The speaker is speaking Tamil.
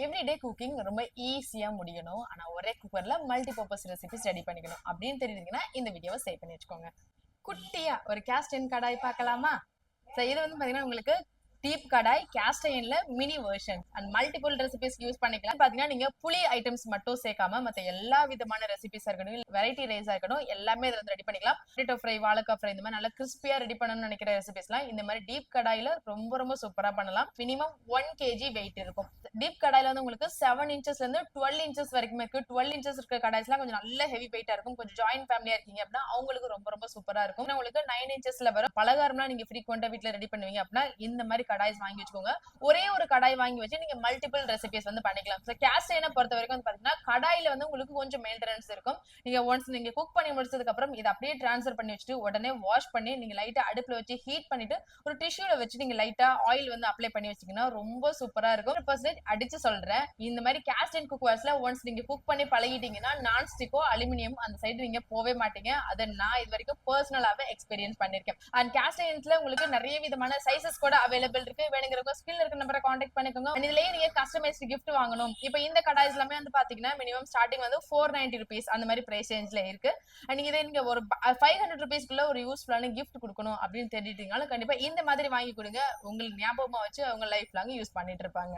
எவ்ரிடே குக்கிங் ரொம்ப ஈஸியா முடியணும். ஆனா ஒரே குக்கர்ல மல்டி பர்பஸ் ரெசிபிஸ் ரெடி பண்ணிக்கணும் அப்படின்னு தெரியுதுங்கன்னா இந்த வீடியோவை சேவ் பண்ணி வச்சுக்கோங்க. குட்டியா ஒரு கேஸ்ட் அயர்ன் கடாய் பார்க்கலாமா? இது வந்து பாத்தீங்கன்னா உங்களுக்கு டீப் கடாய் கேஸ்ட் அயர்ன்ல mini version and multiple recipes use பண்ணிக்கலாம். பாத்தீங்கன்னா நீங்க புளி ஐட்டம்ஸ் மட்டும் சேர்க்காம மத்த எல்லா விதமான ரெசிபிஸா இருக்கட்டும், வெரைட்டி ரைஸா இருக்கட்டும், எல்லாமே இதுல ரெடி பண்ணிக்கலாம். பொட்டேட்டோ ஃப்ரை, வாழைக்காய் ஃப்ரை, இந்த மாதிரி நல்லா கிறிஸ்பியா ரெடி பண்ணணும்னு நினைக்கிற ரெசிபிஸ்லாம் இந்த மாதிரி டீப் கடாயில ரொம்ப ரொம்ப சூப்பரா பண்ணலாம். மினிமம் 1 kg வெயிட் இருக்கும். டீப் கடாயில வந்து உங்களுக்கு 7 inches இருந்து 12 inches வரைக்கும் இருக்கு. 12 inches இருக்க கடாய்ஸ்லாம் கொஞ்சம் நல்ல ஹெவி வெயிட்டா இருக்கும். கொஞ்சம் ஜாயிண்ட் ஃபேமிலியா இருக்கீங்க அப்படின்னா அவங்களுக்கு ரொம்ப ரொம்ப சூப்பரா இருக்கும். உங்களுக்கு 9 inchesல வரும். பலகாரம்லாம் நீங்க ஃப்ரீக்வெண்டா வீட்ல ரெடி பண்ணுவீங்க அப்படின்னா இந்த மாதிரி கடாய்ஸ் வாங்கி வச்சுக்கோங்க. ஒரே ஒரு கடாய் வாங்கி வச்சு நீங்க மல்டிபிள் ரெசிபிஸ் வந்து பண்ணிக்கலாம். கேஸ்ட் அயர்னை பொறுத்த வரைக்கும் வந்து பாத்தீங்கன்னா கடாயில வந்து உங்களுக்கு கொஞ்சம் மெயின்டெனன்ஸ் இருக்கும். நீங்க ஒன்ஸ் நீங்க குக் பண்ணி முடிச்சதுக்கு அப்புறம் இதை அப்படியே டிரான்ஸ்ஃபர் பண்ணி வச்சுட்டு உடனே வாஷ் பண்ணி நீங்க லைட்டா அடுப்புல வச்சு ஹீட் பண்ணிட்டு ஒரு டிஷ்யூல வச்சு நீங்க லைட்டா ஆயில் வந்து அப்ளை பண்ணி வச்சீங்கன்னா ரொம்ப சூப்பரா இருக்கும். 100% அடிச்சு சொல்றேன். இந்த மாதிரி கேஸ்ட் அயர்ன் குக்வேர்ஸ்ல ஒன்ஸ் நீங்க குக் பண்ணி பழகிட்டீங்கன்னா நான் ஸ்டிக்கோ அலுமினியம் அந்த சைடு நீங்க போவே மாட்டீங்க. அதை நான் இது வரைக்கும் பர்சனலாவே எக்ஸ்பீரியன்ஸ் பண்ணிருக்கேன். அண்ட் கேஸ்ட் அயர்ன்ஸ்ல உங்களுக்கு நிறைய விதமான சைசஸ் கூட அவைலபிள் இருக்கு. வேணுங்கிறவங்க ஸ்கில் இருக்க நம்பரை காண்டாக்ட் பண்ணிக்கோங்க. இதுலயே நீங்க கஸ்டமைஸ்டு கிஃப்ட் வாங்கணும். இப்போ இந்த கடாய்ஸ் எல்லாமே வந்து பாத்தீங்கன்னா மினிமம் ஸ்டார்டிங் வந்து 490 rupees அந்த மாதிரி பிரைஸ் ரேஞ்ச்ல இருக்கு. நீங்க இதே நீங்க ஒரு 500 rupeesக்குள்ள ஒரு யூஸ்ஃபுல்லான கிஃப்ட் கொடுக்கணும் அப்படின்னு தெரிஞ்சிட்டீங்கனாலும் கண்டிப்பா இந்த மாதிரி வாங்கி கொடுங்க. உங்களுக்கு ஞாபகமா வச்சு அவங்க லைஃப் லாங் யூஸ் பண்ணிட்டு இருப்பாங்க.